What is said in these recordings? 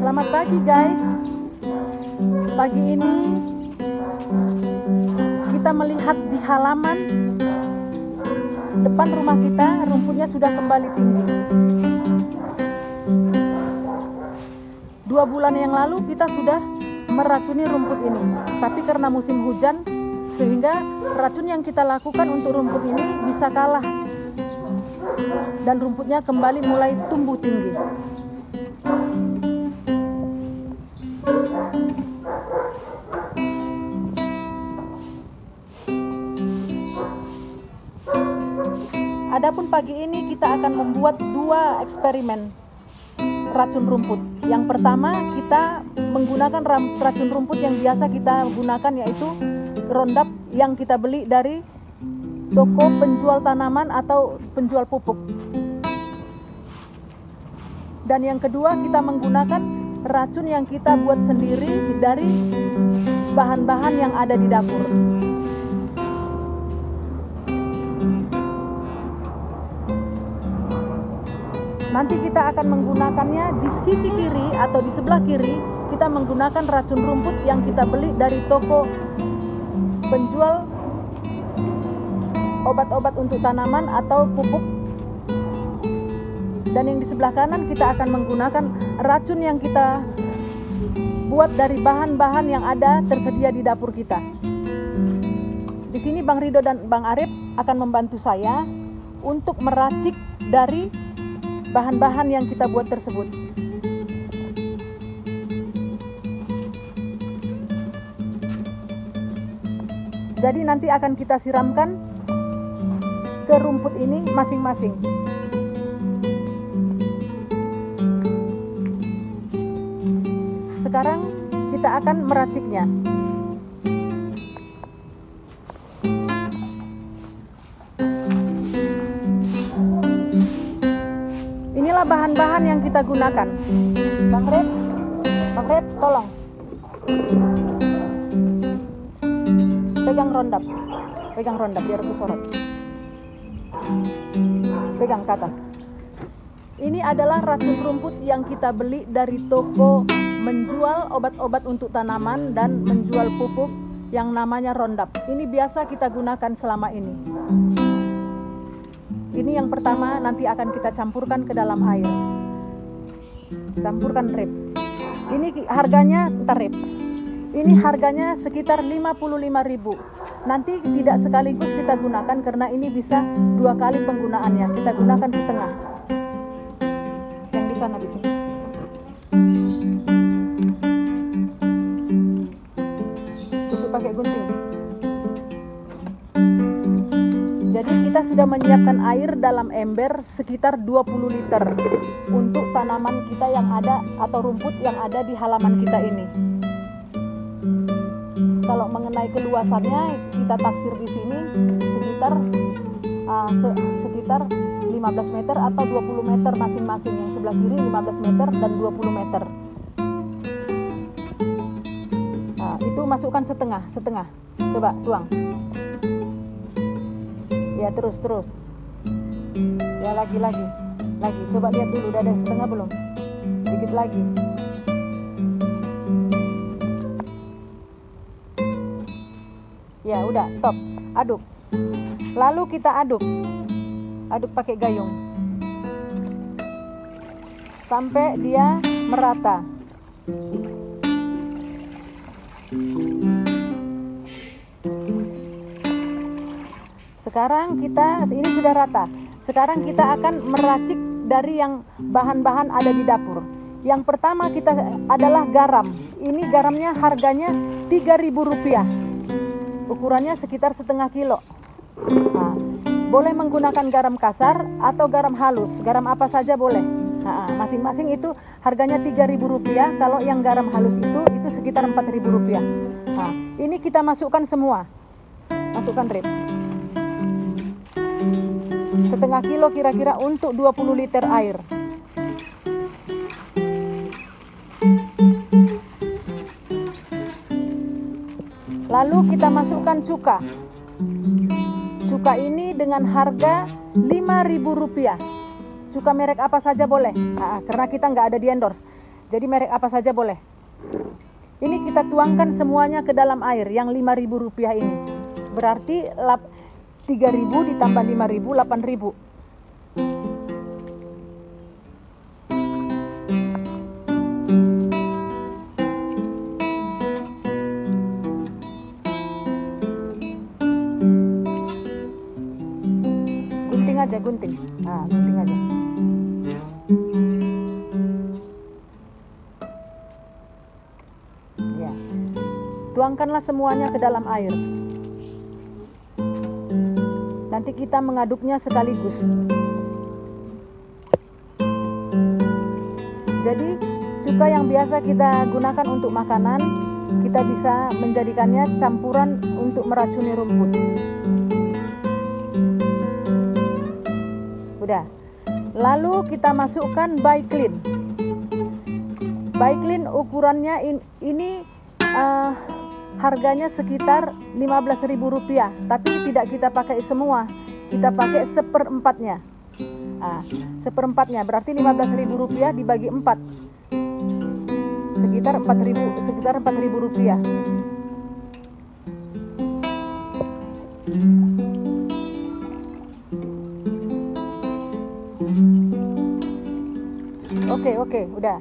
Selamat pagi guys. Pagi ini kita melihat di halaman depan rumah kita rumputnya sudah kembali tinggi. 2 bulan yang lalu kita sudah meracuni rumput ini, tapi karena musim hujan sehingga racun yang kita lakukan untuk rumput ini bisa kalah dan rumputnya kembali mulai tumbuh tinggi. Adapun pagi ini kita akan membuat 2 eksperimen racun rumput. Yang pertama, kita menggunakan racun rumput yang biasa kita gunakan, yaitu Roundup yang kita beli dari toko penjual tanaman atau penjual pupuk. Dan yang kedua, kita menggunakan racun yang kita buat sendiri dari bahan-bahan yang ada di dapur. Nanti kita akan menggunakannya di sisi kiri atau di sebelah kiri. Kita menggunakan racun rumput yang kita beli dari toko penjual obat-obat untuk tanaman atau pupuk. Dan yang di sebelah kanan kita akan menggunakan racun yang kita buat dari bahan-bahan yang ada tersedia di dapur kita. Di sini Bang Rido dan Bang Arif akan membantu saya untuk meracik dari bahan-bahan yang kita buat tersebut. Jadi nanti akan kita siramkan ke rumput ini masing-masing. Sekarang kita akan meraciknya. Inilah bahan-bahan yang kita gunakan. Bang Red, tolong pegang Roundup biar aku sorot. Pegang ke atas. Ini adalah racun rumput yang kita beli dari toko menjual obat-obat untuk tanaman dan menjual pupuk yang namanya Roundup. Ini biasa kita gunakan selama ini. Ini yang pertama, nanti akan kita campurkan ke dalam air. Campurkan Rip. Ini harganya, Rip. Ini harganya sekitar 55.000. Nanti tidak sekaligus kita gunakan karena ini bisa 2 kali penggunaannya. Kita gunakan setengah. Yang di sana bikin. Tusuk pakai gunting. Jadi kita sudah menyiapkan air dalam ember sekitar 20 liter untuk tanaman kita yang ada atau rumput yang ada di halaman kita ini. Kalau mengenai keluasannya kita taksir di sini sekitar 15 meter atau 20 meter masing-masing. Yang sebelah kiri 15 meter dan 20 meter. Nah, itu masukkan setengah. Coba tuang. Ya terus. Ya lagi. Coba lihat dulu udah ada setengah belum? Sedikit lagi. Ya udah, stop. Aduk. Lalu kita aduk pakai gayung sampai dia merata. Sekarang ini sudah rata. Sekarang kita akan meracik dari yang bahan-bahan ada di dapur. Yang pertama kita adalah garam. Ini garamnya harganya Rp3.000. Ukurannya sekitar setengah kilo. Nah, boleh menggunakan garam kasar atau garam halus. Garam apa saja boleh. Nah, masing-masing itu harganya Rp3.000. Kalau yang garam halus itu sekitar Rp4.000. Nah, ini kita masukkan semua. Masukkan Rip. Setengah kilo kira-kira untuk 20 liter air. Lalu kita masukkan cuka. Cuka ini dengan harga Rp5.000. Cuka merek apa saja boleh. Nah, karena kita nggak ada di endorse. Jadi merek apa saja boleh. Ini kita tuangkan semuanya ke dalam air yang Rp5.000 ini. Berarti 3.000 ditambah 5.000, 8.000. Gunting aja, gunting. Nah, gunting aja. Ya. Tuangkanlah semuanya ke dalam air. Nanti kita mengaduknya sekaligus. Jadi cuka yang biasa kita gunakan untuk makanan, kita bisa menjadikannya campuran untuk meracuni rumput. Udah. Lalu kita masukkan Baiklin. Baiklin ukurannya ini harganya sekitar Rp15.000, tapi tidak kita pakai semua, kita pakai seperempatnya. Seperempatnya berarti Rp15.000 dibagi 4, sekitar Rp4.000. Oke, udah.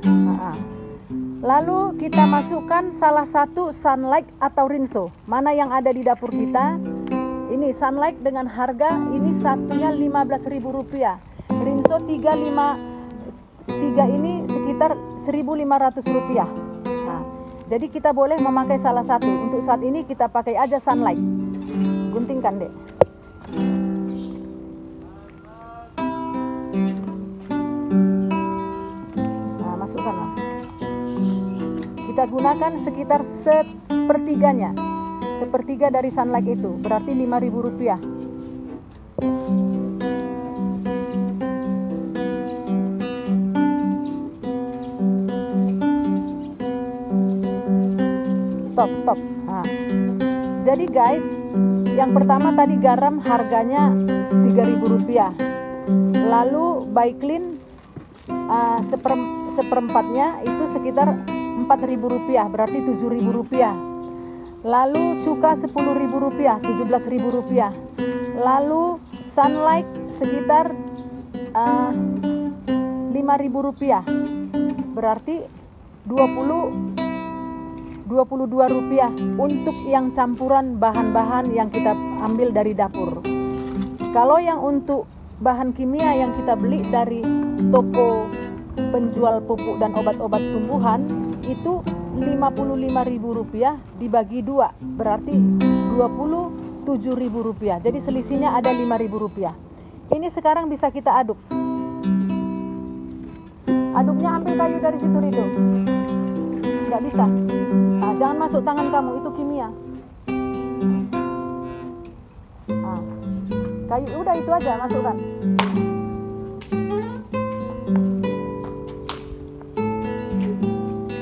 Lalu kita masukkan salah satu Sunlight atau Rinso. Mana yang ada di dapur kita? Ini Sunlight dengan harga ini satunya Rp15.000. Rinso 3 ini sekitar Rp1.500. Nah, jadi kita boleh memakai salah satu. Untuk saat ini kita pakai aja Sunlight. Guntingkan, Dek. Nah, masukkanlah. Kita gunakan sekitar sepertiga dari Sunlight itu, berarti Rp5.000. Stop. Nah, jadi guys, yang pertama tadi garam harganya Rp3.000. Lalu Baiklin seperempatnya itu sekitar Rp4.000, berarti Rp7.000. Lalu cuka Rp10.000, Rp17.000. Lalu Sunlight sekitar Rp5.000, berarti Rp22 untuk yang campuran bahan-bahan yang kita ambil dari dapur. Kalau yang untuk bahan kimia yang kita beli dari toko penjual pupuk dan obat-obat tumbuhan itu Rp55.000 dibagi 2, berarti Rp27.000. Jadi selisihnya ada Rp5.000. Ini sekarang bisa kita aduk. Aduknya ambil kayu dari situ, Rido. Nggak bisa. Nah, jangan masuk tangan kamu, itu kimia. Nah, kayu udah itu aja masukkan.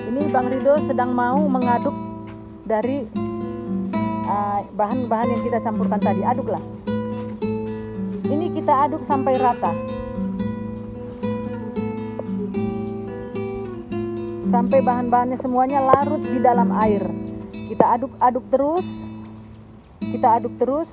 Ini Bang Rido sedang mau mengaduk dari bahan-bahan yang kita campurkan tadi. Aduklah. Ini kita aduk sampai rata. Sampai bahan-bahannya semuanya larut di dalam air. Kita aduk-aduk terus. Kita aduk terus.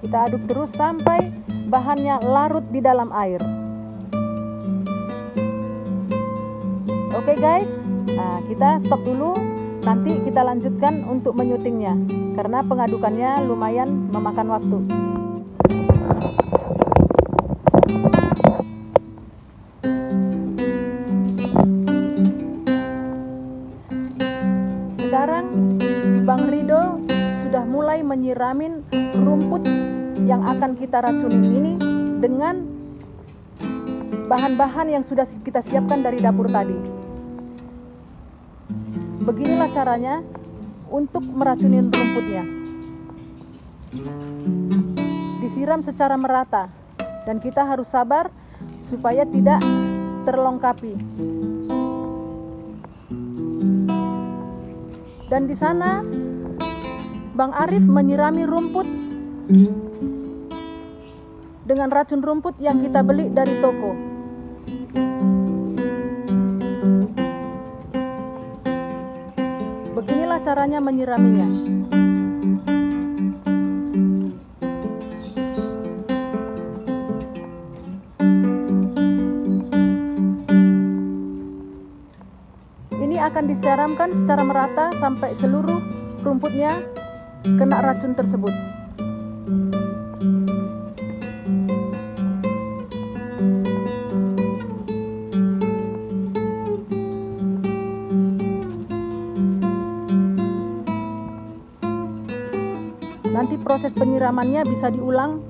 Kita aduk terus sampai bahannya larut di dalam air. Oke guys, nah kita stop dulu. Nanti kita lanjutkan untuk menyutingnya, karena pengadukannya lumayan memakan waktu. Sekarang Bang Rido sudah mulai menyiramin rumput yang akan kita racunin ini dengan bahan-bahan yang sudah kita siapkan dari dapur tadi. Beginilah caranya untuk meracunin rumputnya. Disiram secara merata dan kita harus sabar supaya tidak terlongkapi. Dan di sana Bang Arif menyirami rumput dengan racun rumput yang kita beli dari toko. Beginilah caranya menyiraminya. Ini akan disiramkan secara merata sampai seluruh rumputnya kena racun tersebut. Nanti proses penyiramannya bisa diulang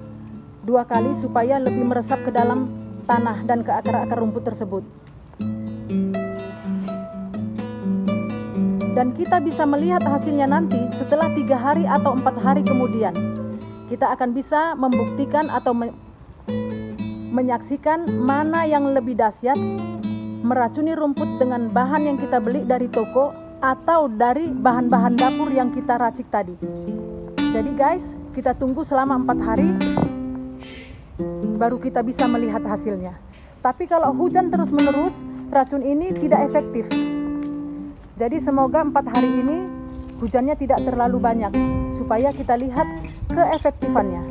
2 kali supaya lebih meresap ke dalam tanah dan ke akar-akar rumput tersebut. Dan kita bisa melihat hasilnya nanti setelah 3 hari atau 4 hari kemudian. Kita akan bisa membuktikan atau menyaksikan mana yang lebih dahsyat, meracuni rumput dengan bahan yang kita beli dari toko atau dari bahan-bahan dapur yang kita racik tadi. Jadi guys, kita tunggu selama 4 hari baru kita bisa melihat hasilnya. Tapi kalau hujan terus-menerus, racun ini tidak efektif. Jadi semoga 4 hari ini hujannya tidak terlalu banyak supaya kita lihat keefektifannya.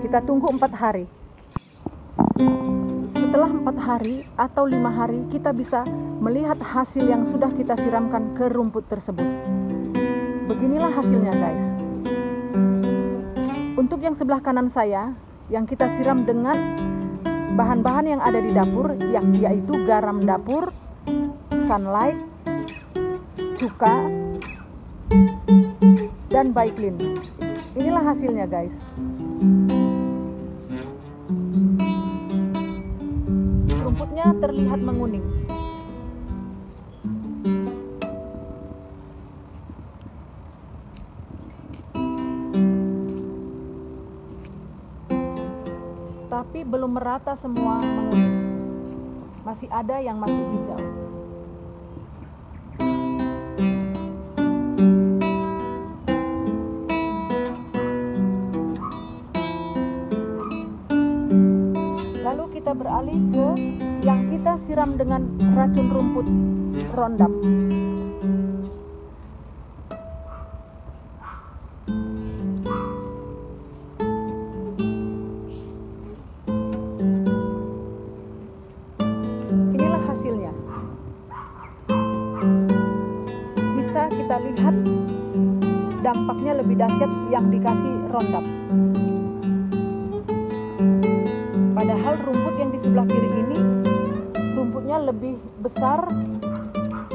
Kita tunggu 4 hari. Setelah 4 hari atau 5 hari kita bisa melihat hasil yang sudah kita siramkan ke rumput tersebut. Beginilah hasilnya guys. Untuk yang sebelah kanan saya, yang kita siram dengan bahan-bahan yang ada di dapur, yaitu garam dapur, Sunlight, cuka, dan Baiklin. Inilah hasilnya guys. Rumputnya terlihat menguning. Tapi belum merata semua menguning. Masih ada yang masih hijau. Lalu kita beralih ke yang kita siram dengan racun rumput Roundup. Inilah hasilnya. Bisa kita lihat dampaknya lebih dahsyat yang dikasih Roundup. Padahal rumput yang di sebelah kiri ini rumputnya lebih besar,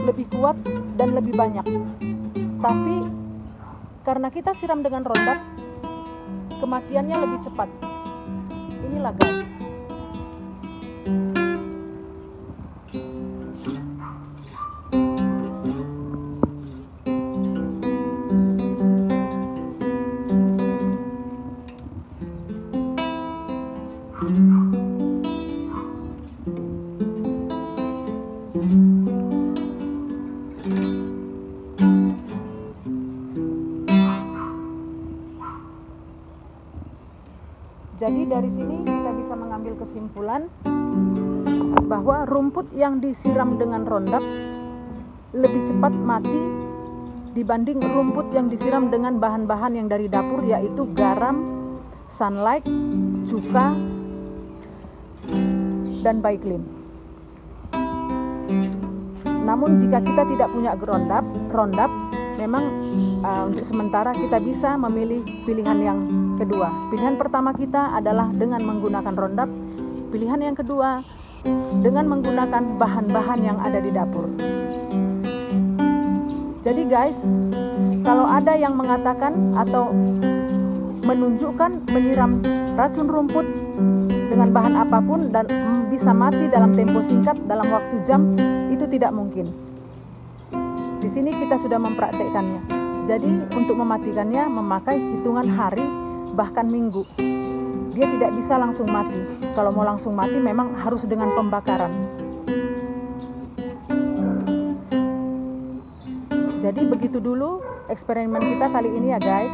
lebih kuat, dan lebih banyak. Tapi karena kita siram dengan Roundup, kematiannya lebih cepat. Inilah guys. Jadi dari sini kita bisa mengambil kesimpulan bahwa rumput yang disiram dengan Roundup lebih cepat mati dibanding rumput yang disiram dengan bahan-bahan yang dari dapur, yaitu garam, Sunlight, cuka, dan Baiklin. Namun jika kita tidak punya Roundup, memang untuk sementara kita bisa memilih pilihan yang kedua. Pilihan pertama kita adalah dengan menggunakan Roundup. Pilihan yang kedua dengan menggunakan bahan-bahan yang ada di dapur. Jadi guys, kalau ada yang mengatakan atau menunjukkan menyiram racun rumput dengan bahan apapun dan bisa mati dalam tempo singkat, dalam waktu jam, itu tidak mungkin. Di sini kita sudah mempraktekkannya. Jadi untuk mematikannya memakai hitungan hari bahkan minggu. Dia tidak bisa langsung mati. Kalau mau langsung mati memang harus dengan pembakaran. Jadi begitu dulu eksperimen kita kali ini ya guys.